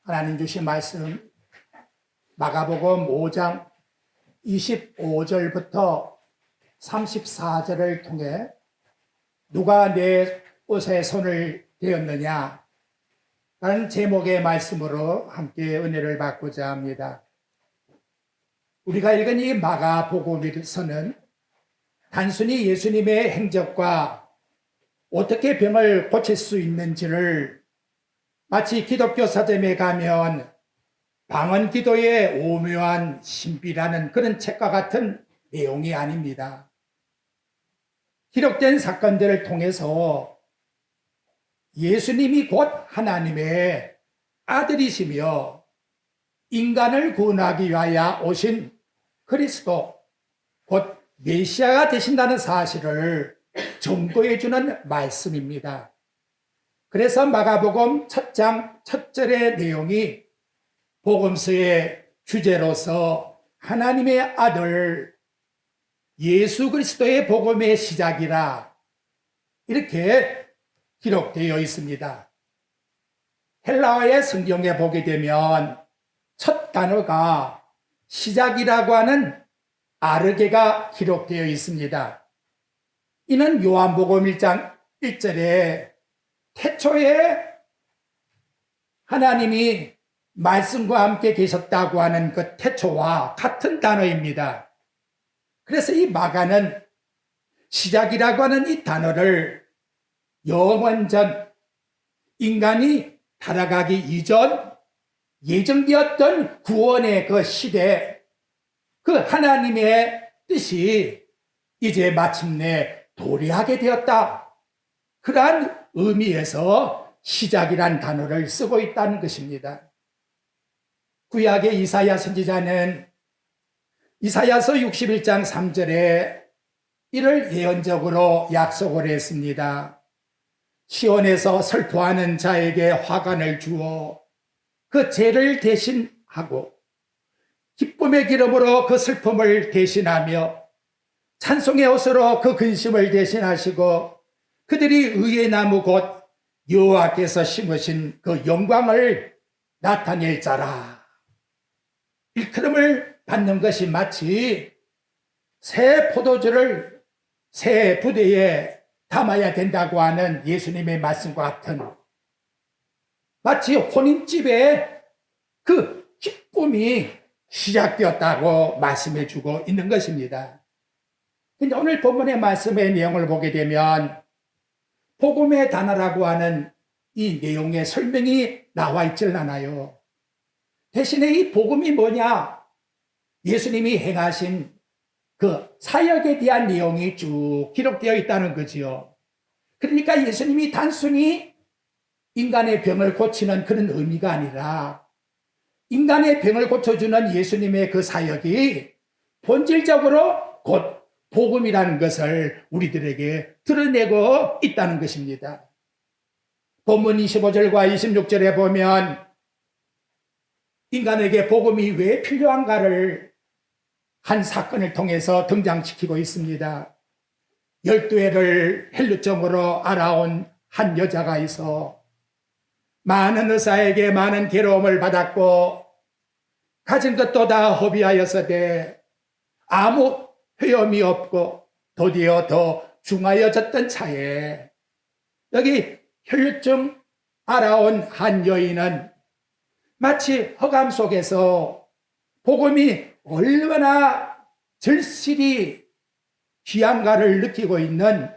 하나님 주신 말씀 마가복음 5장 25절부터 34절을 통해 누가 내 옷에 손을 대었느냐 라는 제목의 말씀으로 함께 은혜를 받고자 합니다. 우리가 읽은 이 마가복음에서는 단순히 예수님의 행적과 어떻게 병을 고칠 수 있는지를 마치 기독교 서점에 가면 방언기도의 오묘한 신비라는 그런 책과 같은 내용이 아닙니다. 기록된 사건들을 통해서 예수님이 곧 하나님의 아들이시며 인간을 구원하기 위하여 오신 그리스도, 곧 메시아가 되신다는 사실을 증거해 주는 말씀입니다. 그래서 마가복음 첫 장 첫 절의 내용이 복음서의 주제로서 하나님의 아들 예수 그리스도의 복음의 시작이라 이렇게 기록되어 있습니다. 헬라어의 성경에 보게 되면 첫 단어가 시작이라고 하는 아르게가 기록되어 있습니다. 이는 요한복음 1장 1절에 태초에 하나님이 말씀과 함께 계셨다고 하는 그 태초와 같은 단어입니다. 그래서 이 마가는 시작이라고 하는 이 단어를 영원전, 인간이 타락하기 이전 예정되었던 구원의 그 시대, 그 하나님의 뜻이 이제 마침내 도래하게 되었다. 그러한 의미에서 시작이란 단어를 쓰고 있다는 것입니다. 구약의 이사야 선지자는 이사야서 61장 3절에 이를 예언적으로 약속을 했습니다. 시온에서 슬퍼하는 자에게 화관을 주어 그 죄를 대신하고 기쁨의 기름으로 그 슬픔을 대신하며 찬송의 옷으로 그 근심을 대신하시고 그들이 의의 나무 곧 여호와께서 심으신 그 영광을 나타낼 자라. 일컬음을 받는 것이 마치 새 포도주를 새 부대에 담아야 된다고 하는 예수님의 말씀과 같은, 마치 혼인집에 그 기쁨이 시작되었다고 말씀해 주고 있는 것입니다. 근데 오늘 본문의 말씀의 내용을 보게 되면 복음의 단어라고 하는 이 내용의 설명이 나와 있질 않아요. 대신에 이 복음이 뭐냐? 예수님이 행하신 그 사역에 대한 내용이 쭉 기록되어 있다는 거지요. 그러니까 예수님이 단순히 인간의 병을 고치는 그런 의미가 아니라 인간의 병을 고쳐주는 예수님의 그 사역이 본질적으로 곧 복음이라는 것을 우리들에게 드러내고 있다는 것입니다. 본문 25절과 26절에 보면 인간에게 복음이 왜 필요한가를 한 사건을 통해서 등장시키고 있습니다. 12해를 헬루증으로 알아온 한 여자가 있어 많은 의사에게 많은 괴로움을 받았고 가진 것도 다 허비하였으되 아무 회염이 없고 도리어 더 중하여졌던 차에 여기 혈루증 알아온 한 여인은 마치 허감 속에서 복음이 얼마나 절실히 귀한가를 느끼고 있는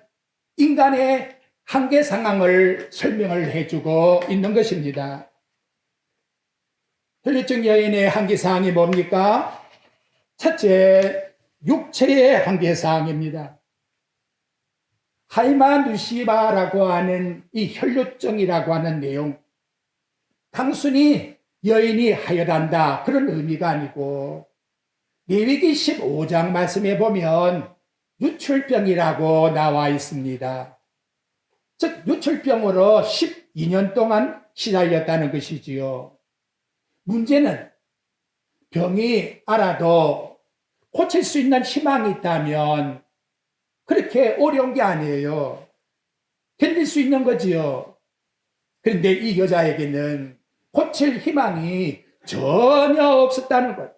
인간의 한계 상황을 설명을 해주고 있는 것입니다. 혈루증 여인의 한계 사항이 뭡니까? 첫째, 육체의 한계 사항입니다. 하이마누시바라고 하는 이 혈루증이라고 하는 내용, 단순히 여인이 하혈한다 그런 의미가 아니고 레위기 15장 말씀에 보면 유출병이라고 나와 있습니다. 즉 유출병으로 12년 동안 시달렸다는 것이지요. 문제는 병이 알아도 고칠 수 있는 희망이 있다면 그렇게 어려운 게 아니에요. 견딜 수 있는 거지요. 그런데 이 여자에게는 고칠 희망이 전혀 없었다는 것.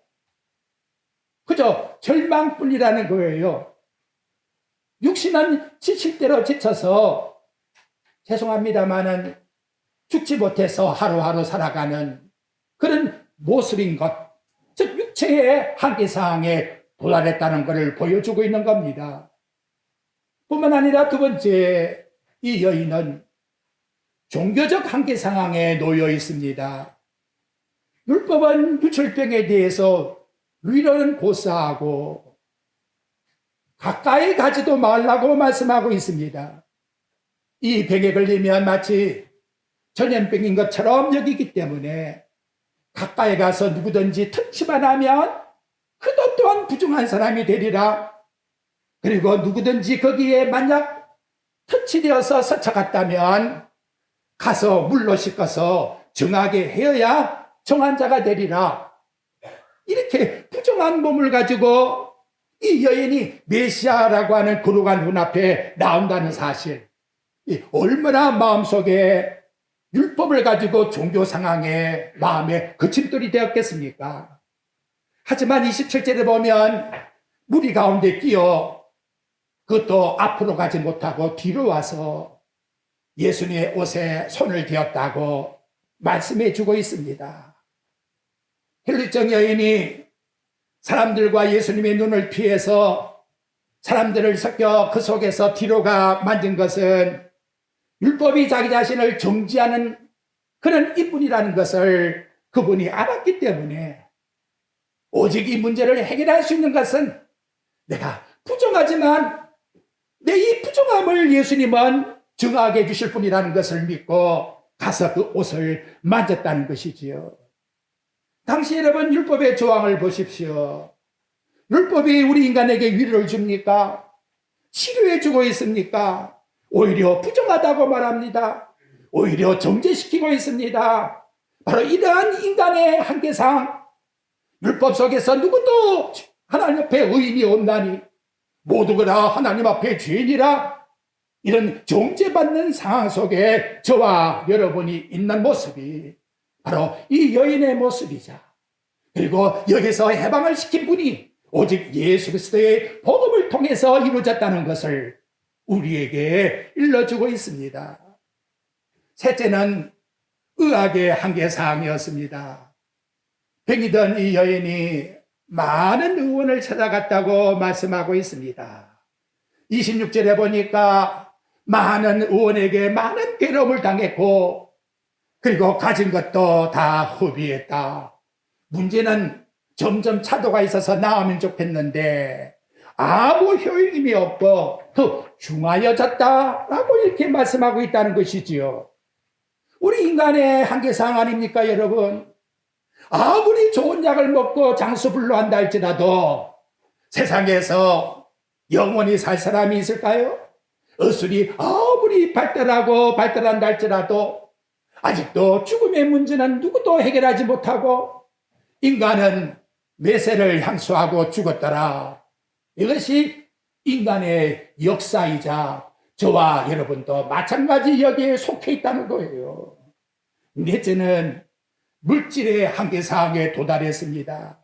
그저 절망뿐이라는 거예요. 육신은 지칠 대로 지쳐서 죄송합니다마는 죽지 못해서 하루하루 살아가는 그런 모습인 것. 즉 육체의 한계사항에 도달했다는 것을 보여주고 있는 겁니다. 뿐만 아니라 두 번째, 이 여인은 종교적 한계 상황에 놓여 있습니다. 율법은 유출병에 대해서 위로는 고사하고 가까이 가지도 말라고 말씀하고 있습니다. 이 병에 걸리면 마치 전염병인 것처럼 여기기 때문에 가까이 가서 누구든지 터치만 하면 그도 또한 부정한 사람이 되리라. 그리고 누구든지 거기에 만약 터치되어서 스쳐갔다면 가서 물로 씻어서 정하게 헤어야 정한 자가 되리라. 이렇게 부정한 몸을 가지고 이 여인이 메시아라고 하는 거룩한 눈앞에 나온다는 사실, 얼마나 마음속에 율법을 가지고 종교 상황에 마음에 거침돌이 되었겠습니까? 하지만 27절에 보면 무리 가운데 끼어 그것도 앞으로 가지 못하고 뒤로 와서 예수님의 옷에 손을 대었다고 말씀해 주고 있습니다. 혈루증 여인이 사람들과 예수님의 눈을 피해서 사람들을 섞여 그 속에서 뒤로가 만든 것은 율법이 자기 자신을 정지하는 그런 이뿐이라는 것을 그분이 알았기 때문에 오직 이 문제를 해결할 수 있는 것은 내가 부정하지만 내 이 부정함을 예수님은 정하게 해주실 분이라는 것을 믿고 가서 그 옷을 만졌다는 것이지요. 당시 여러분 율법의 조항을 보십시오. 율법이 우리 인간에게 위로를 줍니까? 치료해 주고 있습니까? 오히려 부정하다고 말합니다. 오히려 정죄시키고 있습니다. 바로 이러한 인간의 한계상, 율법 속에서 누구도 하나님 앞에 의인이 없나니 모두가 다 하나님 앞에 죄인이라, 이런 정죄받는 상황 속에 저와 여러분이 있는 모습이 바로 이 여인의 모습이자, 그리고 여기서 해방을 시킨 분이 오직 예수 그리스도의 복음을 통해서 이루어졌다는 것을 우리에게 일러주고 있습니다. 셋째는 의학의 한계사항이었습니다. 병이던 이 여인이 많은 의원을 찾아갔다고 말씀하고 있습니다. 26절에 보니까 많은 의원에게 많은 괴로움을 당했고 그리고 가진 것도 다 허비했다. 문제는 점점 차도가 있어서 나으면 좋겠는데 아무 효임이 없고 더 중하여졌다라고 이렇게 말씀하고 있다는 것이지요. 우리 인간의 한계사항 아닙니까 여러분? 아무리 좋은 약을 먹고 장수불로 한다 할지라도 세상에서 영원히 살 사람이 있을까요? 의술이 아무리 발달한다 할지라도 아직도 죽음의 문제는 누구도 해결하지 못하고 인간은 매세를 향수하고 죽었더라. 이것이 인간의 역사이자 저와 여러분도 마찬가지 여기에 속해 있다는 거예요. 넷째는 물질의 한계사항에 도달했습니다.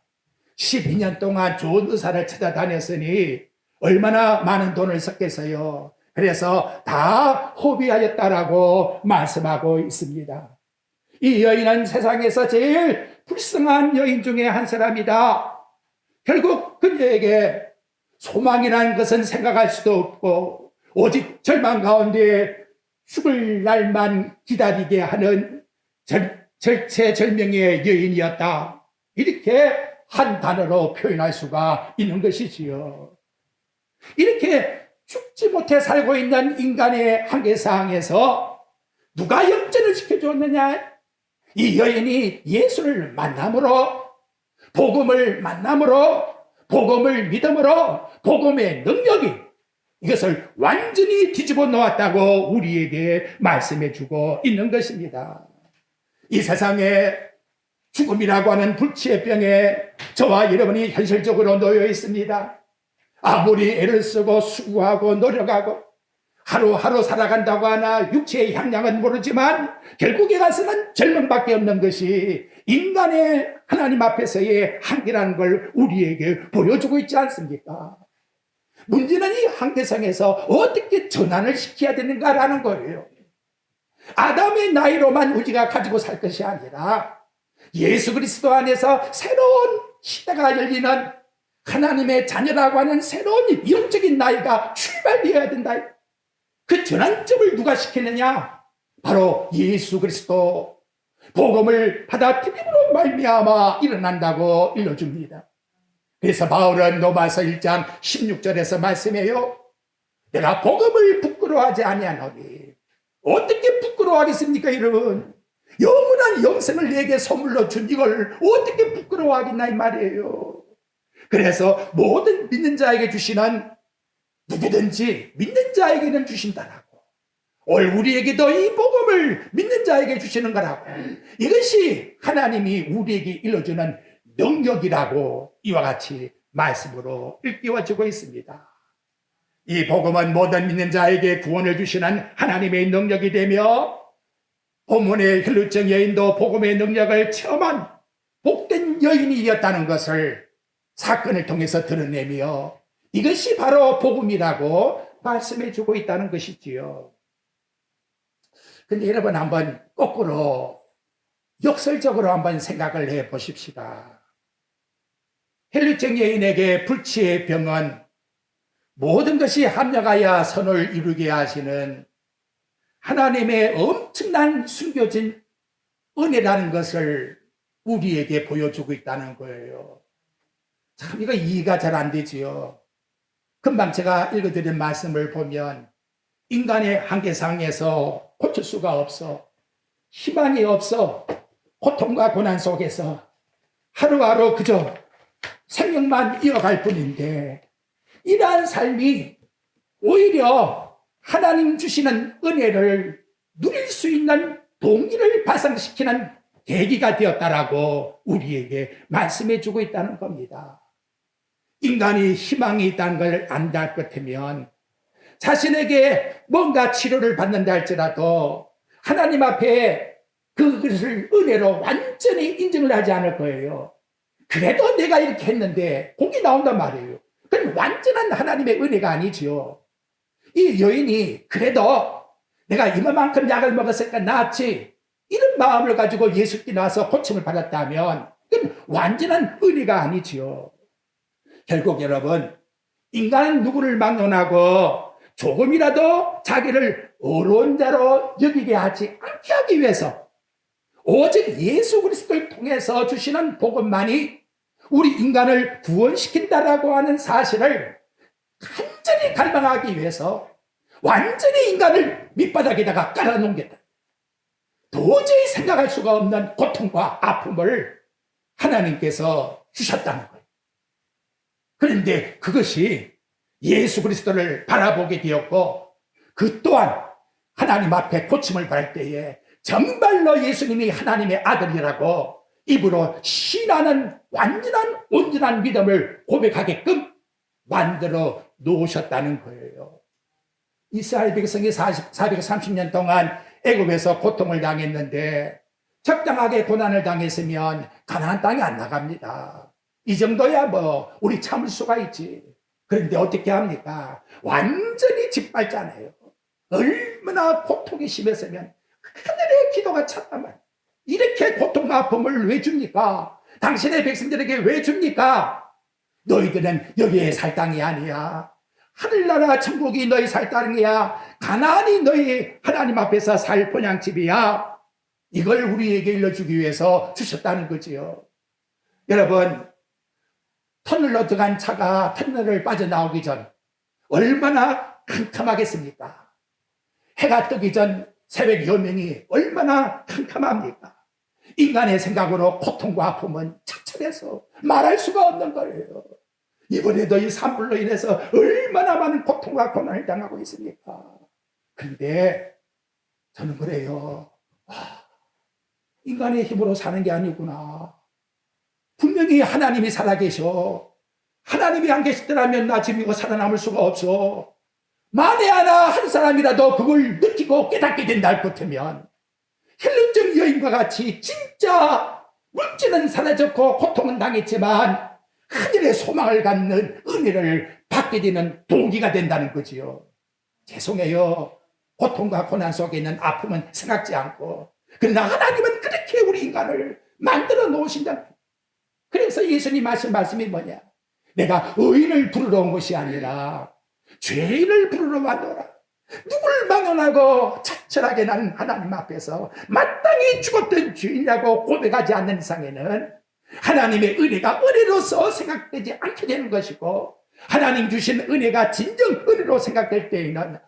12년 동안 좋은 의사를 찾아다녔으니 얼마나 많은 돈을 썼겠어요. 그래서 다 허비하였다라고 말씀하고 있습니다. 이 여인은 세상에서 제일 불쌍한 여인 중에 한 사람이다. 결국 그녀에게 소망이라는 것은 생각할 수도 없고 오직 절망 가운데 죽을 날만 기다리게 하는 절체절명의 여인이었다. 이렇게 한 단어로 표현할 수가 있는 것이지요. 이렇게 죽지 못해 살고 있는 인간의 한계사항에서 누가 역전을 시켜줬느냐? 이 여인이 예수를 만남으로, 복음을 만남으로, 복음을 믿음으로, 복음의 능력이 이것을 완전히 뒤집어 놓았다고 우리에게 말씀해 주고 있는 것입니다. 이 세상에 죽음이라고 하는 불치의 병에 저와 여러분이 현실적으로 놓여 있습니다. 아무리 애를 쓰고 수고하고 노력하고 하루하루 살아간다고 하나 육체의 향량은 모르지만 결국에 가서는 절망밖에 없는 것이 인간의 하나님 앞에서의 한계라는 걸 우리에게 보여주고 있지 않습니까? 문제는 이 한계성에서 어떻게 전환을 시켜야 되는가라는 거예요. 아담의 나이로만 우리가 가지고 살 것이 아니라 예수 그리스도 안에서 새로운 시대가 열리는 하나님의 자녀라고 하는 새로운 영적인 나이가 출발되어야 된다. 그 전환점을 누가 시키느냐? 바로 예수 그리스도 복음을 받아들임으로 말미암아 일어난다고 일러줍니다. 그래서 바울은 로마서 1장 16절에서 말씀해요. 내가 복음을 부끄러워하지 아니하노니. 어떻게 부끄러워하겠습니까, 여러분? 영원한 영생을 내게 선물로 준 이걸 어떻게 부끄러워하겠나 이 말이에요. 그래서 모든 믿는 자에게 주시는 누구든지 믿는 자에게는 주신다라고. 우리에게도 이 복음을 믿는 자에게 주시는 거라고. 이것이 하나님이 우리에게 일러주는 능력이라고 이와 같이 말씀으로 일깨워주고 있습니다. 이 복음은 모든 믿는 자에게 구원을 주시는 하나님의 능력이 되며 본문의 혈루증 여인도 복음의 능력을 체험한 복된 여인이었다는 것을 사건을 통해서 드러내며 이것이 바로 복음이라고 말씀해 주고 있다는 것이지요. 근데 여러분 한번 거꾸로 역설적으로 한번 생각을 해 보십시다. 혈루증 여인에게 불치의 병은 모든 것이 합력하여 선을 이루게 하시는 하나님의 엄청난 숨겨진 은혜라는 것을 우리에게 보여주고 있다는 거예요. 참 이거 이해가 잘 안 되지요. 금방 제가 읽어드린 말씀을 보면 인간의 한계상에서 고칠 수가 없어. 희망이 없어. 고통과 고난 속에서 하루하루 그저 생명만 이어갈 뿐인데 이러한 삶이 오히려 하나님 주시는 은혜를 누릴 수 있는 동기를 발생시키는 계기가 되었다라고 우리에게 말씀해 주고 있다는 겁니다. 인간이 희망이 있다는 걸 안다 같으면 자신에게 뭔가 치료를 받는다 할지라도 하나님 앞에 그것을 은혜로 완전히 인정을 하지 않을 거예요. 그래도 내가 이렇게 했는데 복이 나온단 말이에요. 그건 완전한 하나님의 은혜가 아니지요. 이 여인이 그래도 내가 이만큼 약을 먹었으니까 나았지 이런 마음을 가지고 예수께 나와서 고침을 받았다면 그건 완전한 은혜가 아니지요. 결국 여러분 인간은 누구를 막론하고 조금이라도 자기를 어려운 자로 여기게 하지 않게 하기 위해서 오직 예수 그리스도를 통해서 주시는 복음만이 우리 인간을 구원시킨다라고 하는 사실을 완전히 갈망하기 위해서 완전히 인간을 밑바닥에다가 깔아놓겠다. 도저히 생각할 수가 없는 고통과 아픔을 하나님께서 주셨다는 거예요. 그런데 그것이 예수 그리스도를 바라보게 되었고 그 또한 하나님 앞에 고침을 받을 때에 정말로 예수님이 하나님의 아들이라고 입으로 신하는 완전한 온전한 믿음을 고백하게끔 만들어 놓으셨다는 거예요. 이스라엘 백성이 430년 동안 애굽에서 고통을 당했는데 적당하게 고난을 당했으면 가나안 땅에 안 나갑니다. 이 정도야 뭐 우리 참을 수가 있지. 그런데 어떻게 합니까? 완전히 짓밟잖아요. 얼마나 고통이 심했으면 하늘의 기도가 찼단 말이에요. 이렇게 고통과 아픔을 왜 줍니까? 당신의 백성들에게 왜 줍니까? 너희들은 여기에 살 땅이 아니야. 하늘나라 천국이 너희 살 땅이야. 가나안이 너희 하나님 앞에서 살 본향집이야. 이걸 우리에게 일러주기 위해서 주셨다는 거지요. 여러분, 터널로 들어간 차가 터널을 빠져나오기 전 얼마나 캄캄하겠습니까? 해가 뜨기 전 새벽 여명이 얼마나 캄캄합니까? 인간의 생각으로 고통과 아픔은 처참해서 말할 수가 없는 거예요. 이번에도 이 산불로 인해서 얼마나 많은 고통과 고난을 당하고 있습니까? 그런데 저는 그래요. 인간의 힘으로 사는 게 아니구나. 분명히 하나님이 살아계셔. 하나님이 안 계시더라면 나 지금 이거 살아남을 수가 없어. 만에 하나 한 사람이라도 그걸 느끼고 깨닫게 된다 할 같으면 헬름적 여인과 같이 진짜 물질은 사라졌고 고통은 당했지만 하늘의 소망을 갖는 은혜를 받게 되는 동기가 된다는 거지요. 죄송해요. 고통과 고난 속에 있는 아픔은 생각지 않고, 그러나 하나님은 그렇게 우리 인간을 만들어 놓으신다. 그래서 예수님 하신 말씀이 뭐냐? 내가 의인을 부르러 온 것이 아니라 죄인을 부르러 왔노라. 누굴 망언하고 처절하게 나는 하나님 앞에서 마땅히 죽었던 죄인이라고 고백하지 않는 이상에는 하나님의 은혜가 은혜로서 생각되지 않게 되는 것이고, 하나님 주신 은혜가 진정 은혜로 생각될 때에는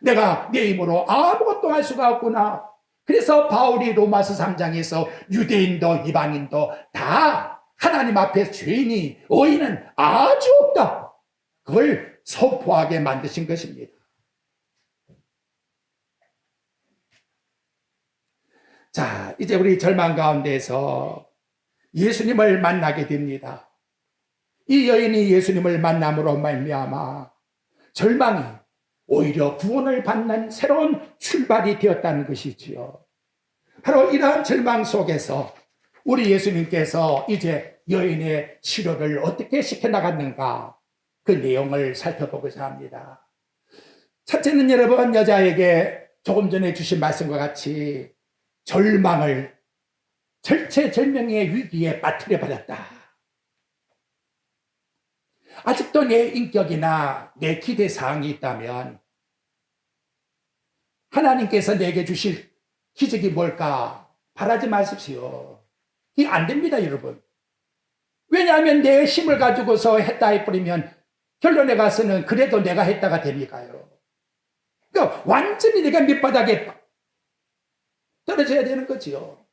내가 내 힘으로 아무것도 할 수가 없구나. 그래서 바울이 로마서 3장에서 유대인도 이방인도 다 하나님 앞에 죄인이 의인은 아주 없다, 그걸 선포하게 만드신 것입니다. 자, 이제 우리 절망 가운데서 예수님을 만나게 됩니다. 이 여인이 예수님을 만남으로 말미암아 절망이 오히려 구원을 받는 새로운 출발이 되었다는 것이지요. 바로 이러한 절망 속에서 우리 예수님께서 이제 여인의 치료를 어떻게 시켜나갔는가, 그 내용을 살펴보고자 합니다. 첫째는 여러분, 여자에게 조금 전에 주신 말씀과 같이 절망을 절체절명의 위기에 빠뜨려 버렸다. 아직도 내 인격이나 내 기대사항이 있다면 하나님께서 내게 주실 기적이 뭘까 바라지 마십시오. 이게 안 됩니다, 여러분. 왜냐하면 내 힘을 가지고서 했다 해버리면 결론에 가서는 그래도 내가 했다가 됩니까요? 그러니까 완전히 내가 밑바닥에 떨어져야 되는 거지요.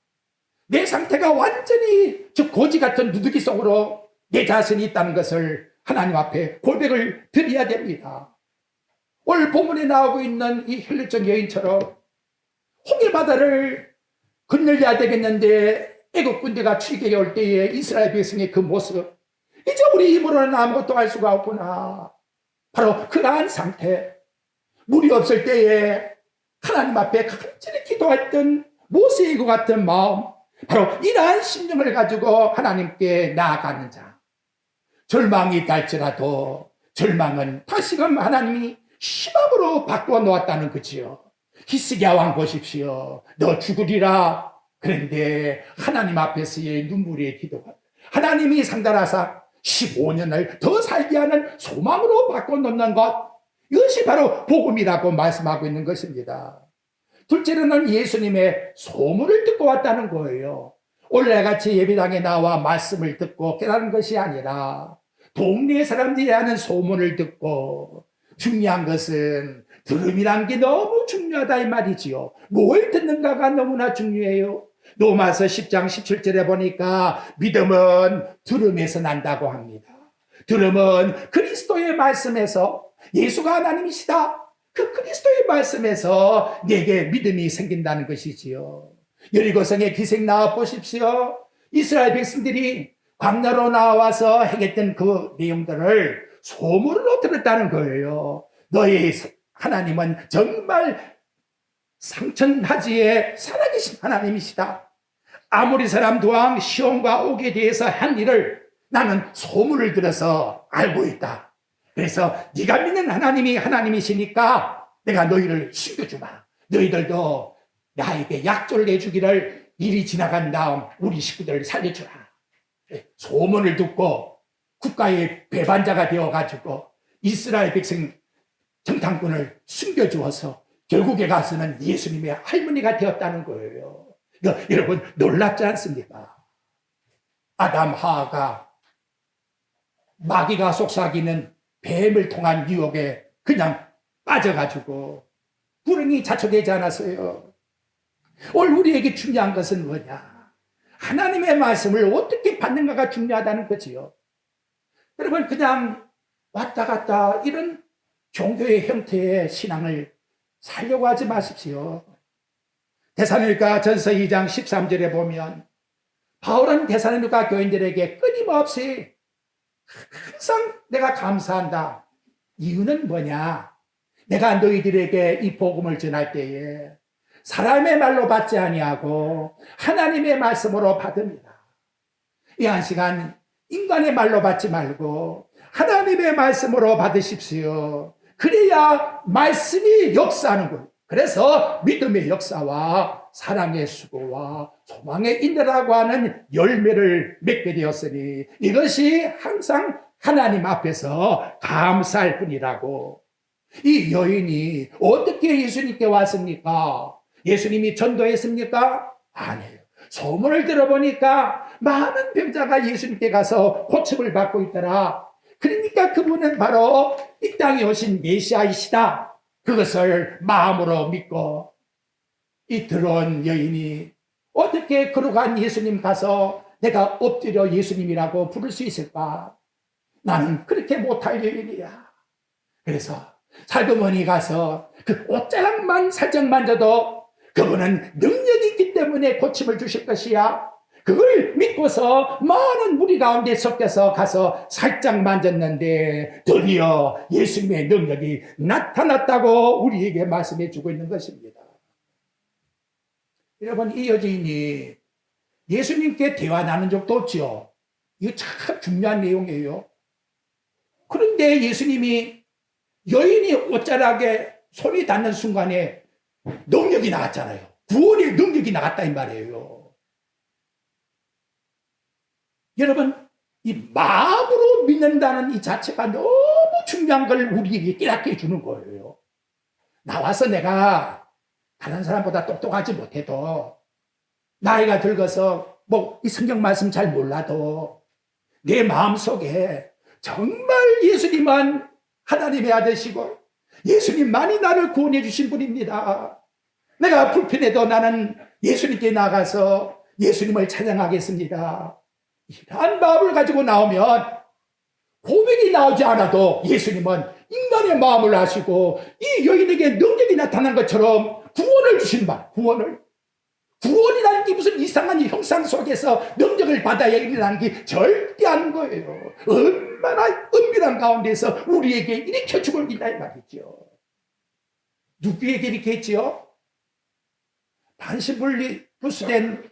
내 상태가 완전히 저 고지 같은 누더기 속으로 내 자신이 있다는 것을 하나님 앞에 고백을 드려야 됩니다. 오늘 본문에 나오고 있는 이 혈류증 여인처럼 홍해바다를 건너야 되겠는데 애국 군대가 출격해 올 때에 이스라엘 백성의 그 모습, 이제 우리 힘으로는 아무것도 할 수가 없구나. 바로 그러한 상태, 물이 없을 때에 하나님 앞에 간절히 기도했던 모세의 것 같은 마음, 바로 이러한 심령을 가지고 하나님께 나아가는 자. 절망이 달지라도 절망은 다시금 하나님이 희망으로 바꾸어 놓았다는 거지요. 히스기야 왕 보십시오. 너 죽으리라. 그런데 하나님 앞에서의 눈물의 기도가 하나님이 상달하사 15년을 더 살게 하는 소망으로 바꿔 놓는 것, 이것이 바로 복음이라고 말씀하고 있는 것입니다. 둘째로는 예수님의 소문을 듣고 왔다는 거예요. 올해같이 예배당에 나와 말씀을 듣고 깨달은 것이 아니라 동네 사람들이 하는 소문을 듣고, 중요한 것은 들음이란 게 너무 중요하다 이 말이지요. 뭘 듣는가가 너무나 중요해요. 로마서 10장 17절에 보니까 믿음은 들음에서 난다고 합니다. 들음은 그리스도의 말씀에서, 예수가 하나님이시다, 그 그리스도의 말씀에서 내게 믿음이 생긴다는 것이지요. 여리고성에 기생 나와 보십시오. 이스라엘 백성들이 광야로 나와서 행했던 그 내용들을 소문으로 들었다는 거예요. 너희 하나님은 정말 상천하지에 살아계신 하나님이시다. 아모리 사람 도왕 시온과 옥에 대해서 한 일을 나는 소문을 들어서 알고 있다. 그래서 네가 믿는 하나님이 하나님이시니까 내가 너희를 숨겨주마. 너희들도 나에게 약조를 내주기를, 일이 지나간 다음 우리 식구들을 살려주라. 소문을 듣고 국가의 배반자가 되어가지고 이스라엘 백성 정탐꾼을 숨겨주어서 결국에 가서는 예수님의 할머니가 되었다는 거예요. 여러분, 놀랍지 않습니까? 아담 하와가 마귀가 속삭이는 뱀을 통한 유혹에 그냥 빠져가지고 불행이 자초되지 않았어요. 오늘 우리에게 중요한 것은 뭐냐? 하나님의 말씀을 어떻게 받는가가 중요하다는 거지요. 여러분, 그냥 왔다 갔다 이런 종교의 형태의 신앙을 살려고 하지 마십시오. 데살로니가 전서 2장 13절에 보면 바울은 데살로니가 교인들에게 끊임없이 항상 내가 감사한다. 이유는 뭐냐? 내가 너희들에게 이 복음을 전할 때에 사람의 말로 받지 아니하고 하나님의 말씀으로 받습니다. 이 한 시간 인간의 말로 받지 말고 하나님의 말씀으로 받으십시오. 그래야 말씀이 역사하는 거예요. 그래서 믿음의 역사와 사랑의 수고와 소망의 인내라고 하는 열매를 맺게 되었으니 이것이 항상 하나님 앞에서 감사할 뿐이라고. 이 여인이 어떻게 예수님께 왔습니까? 예수님이 전도했습니까? 아니에요. 소문을 들어보니까 많은 병자가 예수님께 가서 고침을 받고 있더라. 그러니까 그분은 바로 이 땅에 오신 메시아이시다. 그것을 마음으로 믿고 이 들어온 여인이 어떻게 걸어간 예수님 가서 내가 엎드려 예수님이라고 부를 수 있을까? 나는 그렇게 못할 여인이야. 그래서 살그머니 가서 그 옷자락만 살짝 만져도 그분은 능력이 있기 때문에 고침을 주실 것이야. 그걸 믿고서 많은 무리 가운데 섞여서 가서 살짝 만졌는데 드디어 예수님의 능력이 나타났다고 우리에게 말씀해 주고 있는 것입니다. 여러분, 이 여인이 예수님께 대화 나눈 적도 없죠. 이거 참 중요한 내용이에요. 그런데 예수님이 여인이 옷자락에 손이 닿는 순간에 능력이 나왔잖아요. 구원의 능력이 나왔다 이 말이에요. 여러분, 이 마음으로 믿는다는 이 자체가 너무 중요한 걸 우리에게 깨닫게 해주는 거예요. 나와서 내가 다른 사람보다 똑똑하지 못해도 나이가 들어서 뭐 이 성경 말씀 잘 몰라도 내 마음속에 정말 예수님은 하나님의 아들이시고 예수님만이 나를 구원해 주신 분입니다. 내가 불편해도 나는 예수님께 나가서 예수님을 찬양하겠습니다. 이러한 마음을 가지고 나오면 고백이 나오지 않아도 예수님은 인간의 마음을 아시고 이 여인에게 능력이 나타난 것처럼 구원을 주신 말, 구원이라는 게 무슨 이상한 형상 속에서 능력을 받아야 일어나는 게 절대 아닌 거예요. 얼마나 은밀한 가운데서 우리에게 일으켜 주고 있다 이 말이죠. 누구에게 이렇게 했지요? 반신불리 부수된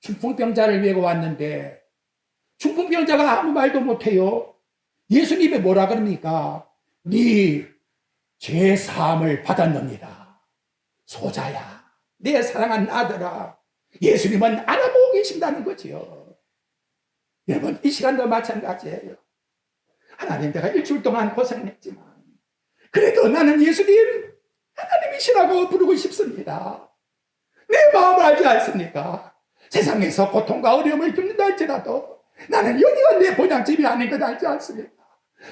중풍병자를 메고 왔는데 중풍병자가 아무 말도 못해요. 예수님이 뭐라 그럽니까? 네 죄 사함을 받았느니라. 소자야, 내 사랑하는 아들아. 예수님은 알아보고 계신다는 거지요. 여러분, 이 시간도 마찬가지예요. 하나님, 내가 일주일 동안 고생했지만 그래도 나는 예수님 하나님이시라고 부르고 싶습니다. 내 마음을 알지 않습니까? 세상에서 고통과 어려움을 겪는다 할지라도 나는 여기가 내 보장집이 아닌 것 알지 않습니까?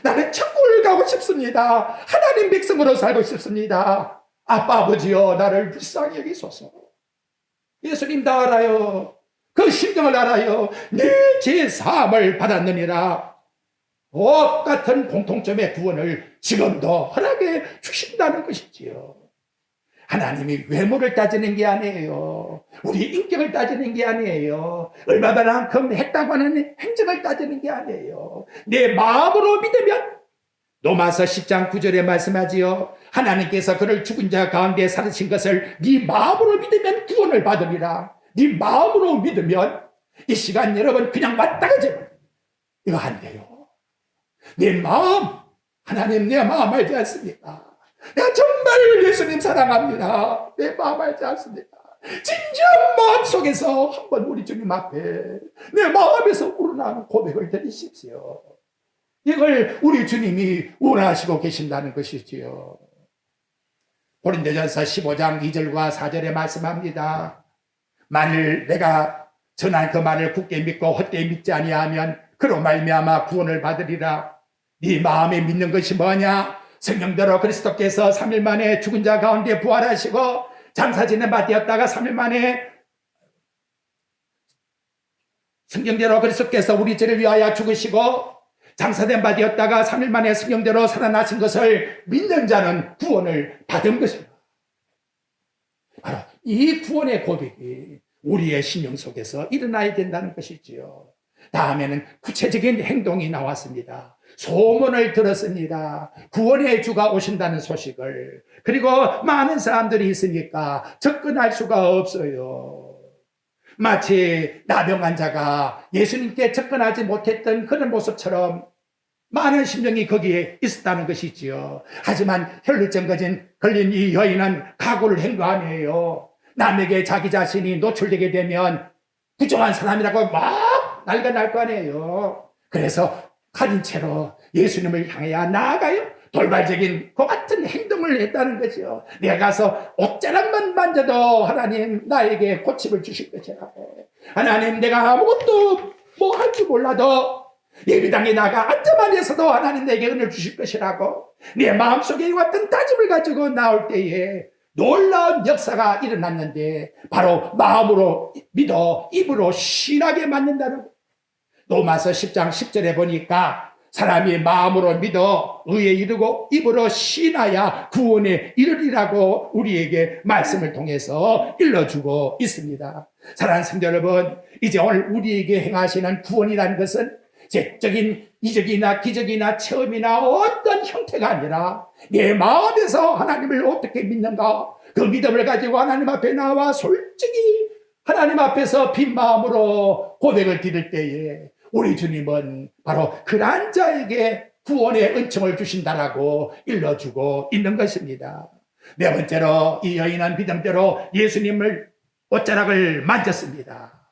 나는 천국을 가고 싶습니다. 하나님 백성으로 살고 싶습니다. 아빠 아버지여, 나를 불쌍히 여기소서. 예수님 다 알아요. 그 심정을 알아요. 내 죄 사함을 받았느니라. 옷 같은 공통점의 구원을 지금도 허락해 주신다는 것이지요. 하나님이 외모를 따지는 게 아니에요. 우리 인격을 따지는 게 아니에요. 얼마만큼 했다고 하는 행적을 따지는 게 아니에요. 내 마음으로 믿으면 로마서 10장 9절에 말씀하지요. 하나님께서 그를 죽은 자 가운데 살으신 것을 네 마음으로 믿으면 구원을 받으리라. 네 마음으로 믿으면 이 시간 여러분 그냥 왔다 가지 이거 안 돼요. 내 마음, 하나님 내 마음 알지 않습니까? 내가 정말 예수님 사랑합니다. 내 마음 알지 않습니까? 진지한 마음속에서 한번 우리 주님 앞에 내 마음에서 우러나오는 고백을 드리십시오. 이걸 우리 주님이 원하시고 계신다는 것이지요. 고린도전서 15장 2절과 4절에 말씀합니다. 만일 내가 전한 그 말을 굳게 믿고 헛되이 믿지 아니하면 그로 말미암아 구원을 받으리라. 네 마음에 믿는 것이 뭐냐? 성령대로 그리스도께서 3일 만에 죽은 자 가운데 부활하시고 장사 지낸 바 되었다가 3일 만에 성령대로 그리스도께서 우리 죄를 위하여 죽으시고 장사된 바 되었다가 3일 만에 성령대로 살아나신 것을 믿는 자는 구원을 받은 것입니다. 바로 이 구원의 고백이 우리의 심령 속에서 일어나야 된다는 것이지요. 다음에는 구체적인 행동이 나왔습니다. 소문을 들었습니다. 구원의 주가 오신다는 소식을. 그리고 많은 사람들이 있으니까 접근할 수가 없어요. 마치 나병 환자가 예수님께 접근하지 못했던 그런 모습처럼 많은 심정이 거기에 있었다는 것이지요. 하지만 혈루증 걸린 이 여인은 각오를 한 거 아니에요. 남에게 자기 자신이 노출되게 되면 부정한 사람이라고 막 난리가 날 거 아니에요. 그래서 가진 채로 예수님을 향해 나아가요. 돌발적인 그 같은 행동을 했다는 거죠. 내가 가서 옷자락만 만져도 하나님 나에게 고침을 주실 것이라고. 하나님 내가 아무것도 뭐 할 줄 몰라도 예배당에 나가 앉아만 있어도 하나님 내게 은혜를 주실 것이라고. 내 마음속에 왔던 다짐을 가지고 나올 때에 놀라운 역사가 일어났는데 바로 마음으로 믿어 입으로 신하게 만든다는 거. 로마서 10장 10절에 보니까 사람이 마음으로 믿어 의에 이르고 입으로 신하야 구원에 이르리라고 우리에게 말씀을 통해서 일러주고 있습니다. 사랑하는 성도 여러분, 이제 오늘 우리에게 행하시는 구원이라는 것은 재적인 이적이나 기적이나 체험이나 어떤 형태가 아니라 내 마음에서 하나님을 어떻게 믿는가, 그 믿음을 가지고 하나님 앞에 나와 솔직히 하나님 앞에서 빈 마음으로 고백을 드릴 때에 우리 주님은 바로 그러한 자에게 구원의 은총을 주신다라고 일러주고 있는 것입니다. 네 번째로 이 여인은 믿음대로 예수님을 옷자락을 만졌습니다.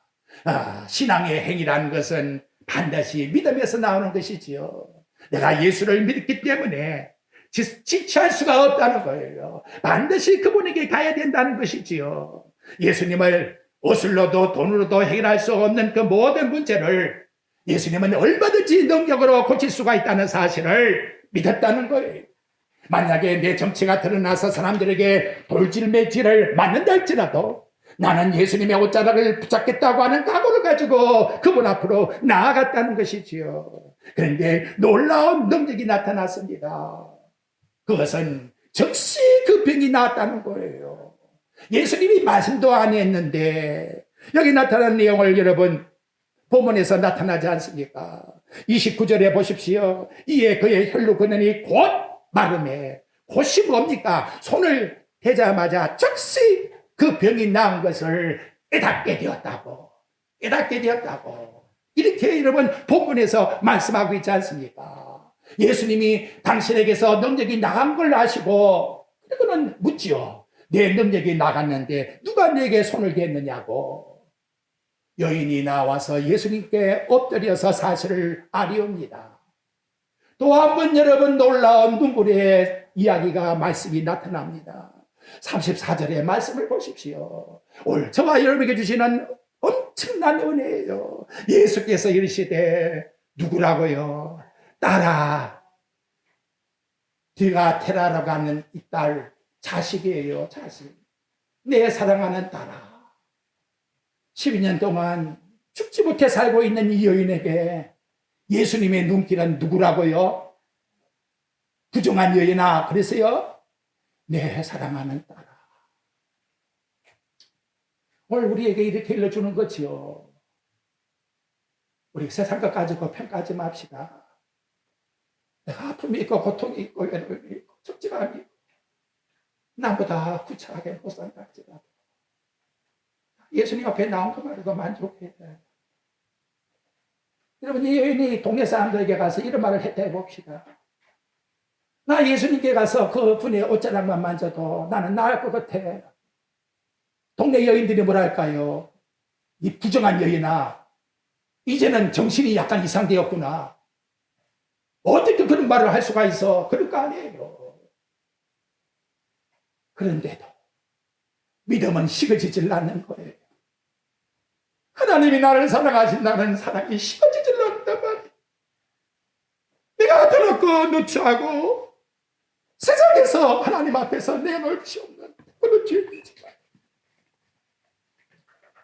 신앙의 행위라는 것은 반드시 믿음에서 나오는 것이지요. 내가 예수를 믿기 때문에 지체할 수가 없다는 거예요. 반드시 그분에게 가야 된다는 것이지요. 예수님을 옷으로도 돈으로도 해결할 수 없는 그 모든 문제를 예수님은 얼마든지 능력으로 고칠 수가 있다는 사실을 믿었다는 거예요. 만약에 내 정체가 드러나서 사람들에게 돌질매질을 맞는다 할지라도 나는 예수님의 옷자락을 붙잡겠다고 하는 각오를 가지고 그분 앞으로 나아갔다는 것이지요. 그런데 놀라운 능력이 나타났습니다. 그것은 즉시 그 병이 나았다는 거예요. 예수님이 말씀도 안 했는데 여기 나타난 내용을 여러분 본문에서 나타나지 않습니까? 29절에 보십시오. 이에 그의 혈루 근원이 곧 마름에, 곧이 뭡니까? 손을 대자마자 즉시 그 병이 나은 것을 깨닫게 되었다고. 이렇게 여러분 본문에서 말씀하고 있지 않습니까? 예수님이 당신에게서 능력이 나간 걸 아시고 그는 묻지요. 내 능력이 나갔는데 누가 내게 손을 댔느냐고. 여인이 나와서 예수님께 엎드려서 사실을 아리옵니다. 또 한 번 여러분 놀라운 눈물의 이야기가 말씀이 나타납니다. 34절의 말씀을 보십시오. 오늘 저와 여러분에게 주시는 엄청난 은혜예요. 예수께서 이르시되 누구라고요? 딸아. 뒤가 테라로 가는 이 딸 자식이에요. 자식. 내 사랑하는 딸아. 12년 동안 죽지 못해 살고 있는 이 여인에게 예수님의 눈길은 누구라고요? 부정한 여인아, 그래서요? 내 사랑하는 딸아. 오늘 우리에게 이렇게 일러주는 거지요. 우리 세상 것 가지고 평가하지 맙시다. 내가 아픔이 있고 고통이 있고 외로움이 있고 적지감이 있고 나보다 구차하게 못 산다 할지라도 예수님 앞에 나온 것만으로도 만족해야 돼. 여러분, 이 여인이 동네 사람들에게 가서 이런 말을 했다 해봅시다. 나 예수님께 가서 그 분의 옷자락만 만져도 나는 나을 것 같아. 동네 여인들이 뭐랄까요? 이 부정한 여인아, 이제는 정신이 약간 이상되었구나. 어떻게 그런 말을 할 수가 있어? 그럴 거 아니에요. 그런데도 믿음은 식어지질 않는 거예요. 하나님이 나를 사랑하신다는 사랑이 식어지질 않는단 말이에요. 내가 더럽고 누추하고 세상에서 하나님 앞에서 내놓을 것이 없는 그런 죄이지만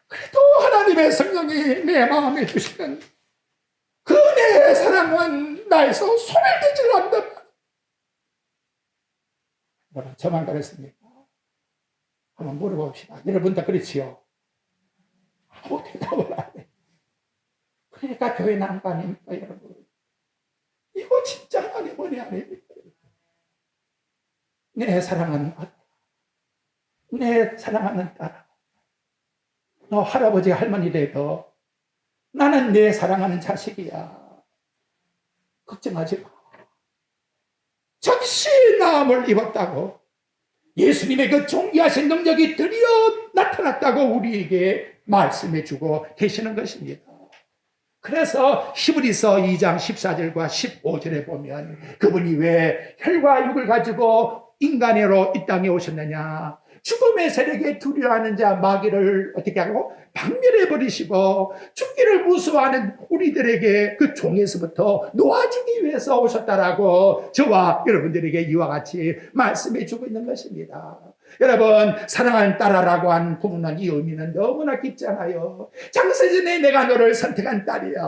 그래도 하나님의 성령이 내 마음에 주시는 그 은혜의 사랑은 나에서 손을 대질 않는단 말이에요. 뭐라 저만 그랬습니까? 한번 물어봅시다. 여러분 다 그렇지요? 아무 대답을 안 해. 그러니까 교회 나온 거 아닙니까, 여러분? 이거 진짜 하나님 은혜 아닙니까? 내 사랑하는 아들, 내 사랑하는 딸, 너 할아버지 할머니 돼도 나는 내 사랑하는 자식이야. 걱정하지 마. 잠시 나음을 입었다고 예수님의 그 존귀하신 능력이 드디어 나타났다고 우리에게 말씀해 주고 계시는 것입니다. 그래서 히브리서 2장 14절과 15절에 보면 그분이 왜 혈과 육을 가지고 인간으로 이 땅에 오셨느냐, 죽음의 세력에 두려워하는 자 마귀를 어떻게 하고 박멸해 버리시고 죽기를 무서워하는 우리들에게 그 종에서부터 놓아주기 위해서 오셨다라고 저와 여러분들에게 이와 같이 말씀해 주고 있는 것입니다. 여러분, 사랑하는 딸아라고 한 부분은 이 의미는 너무나 깊잖아요. 장세전에 내가 너를 선택한 딸이야.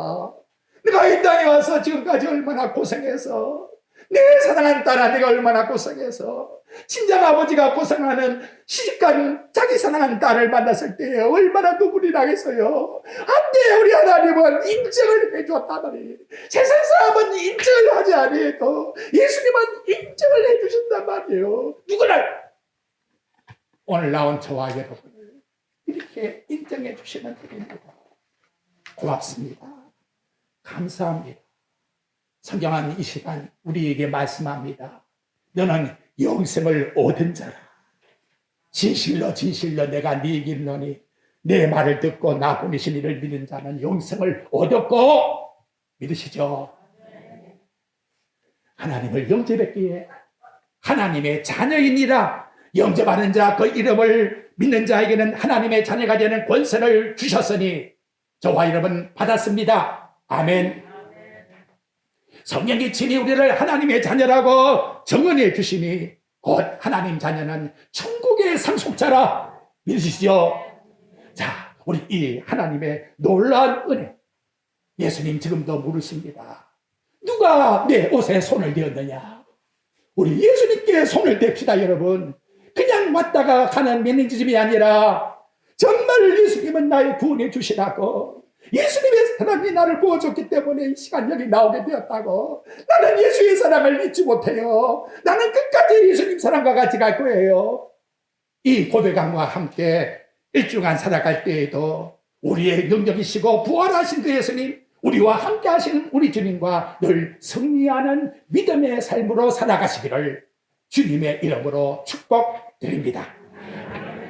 내가 이 땅에 와서 지금까지 얼마나 고생해서, 내 사랑하는 딸아, 내가 얼마나 고생해서, 친정 아버지가 고생하는 시집간 자기 사랑하는 딸을 만났을 때 얼마나 눈물이 나겠어요. 안 돼, 우리 하나님은 인정을 해줬단 말이에요. 세상 사람은 인정을 하지 않아도 예수님은 인정을 해주신단 말이에요. 누구나 오늘 나온 저와 여러분을 이렇게 인정해 주시는 분입니다. 고맙습니다. 감사합니다. 성경은 이 시간 우리에게 말씀합니다. 너는 영생을 얻은 자라. 진실로 진실로 내가 네게 이르노니 내 말을 듣고 나 보내신 이를 믿는 자는 영생을 얻었고, 믿으시죠? 하나님을 영접했기에 하나님의 자녀이니라. 영접하는 자, 그 이름을 믿는 자에게는 하나님의 자녀가 되는 권세를 주셨으니 저와 여러분 받았습니다. 아멘. 성령이 친히 우리를 하나님의 자녀라고 정언해 주시니 곧 하나님 자녀는 천국의 상속자라. 믿으시죠? 자, 우리 이 하나님의 놀라운 은혜, 예수님 지금도 물으십니다. 누가 내 옷에 손을 대었느냐? 우리 예수님께 손을 댑시다, 여러분. 그냥 왔다가 가는 매니지즘이 아니라 정말 예수님은 나의 구원해 주시라고, 예수님의 사랑이 나를 구워줬기 때문에 이 시간 여기 나오게 되었다고, 나는 예수의 사랑을 잊지 못해요. 나는 끝까지 예수님 사랑과 같이 갈 거예요. 이 고백함과 함께 일주간 살아갈 때에도 우리의 능력이시고 부활하신 그 예수님, 우리와 함께 하시는 우리 주님과 늘 승리하는 믿음의 삶으로 살아가시기를 주님의 이름으로 축복드립니다.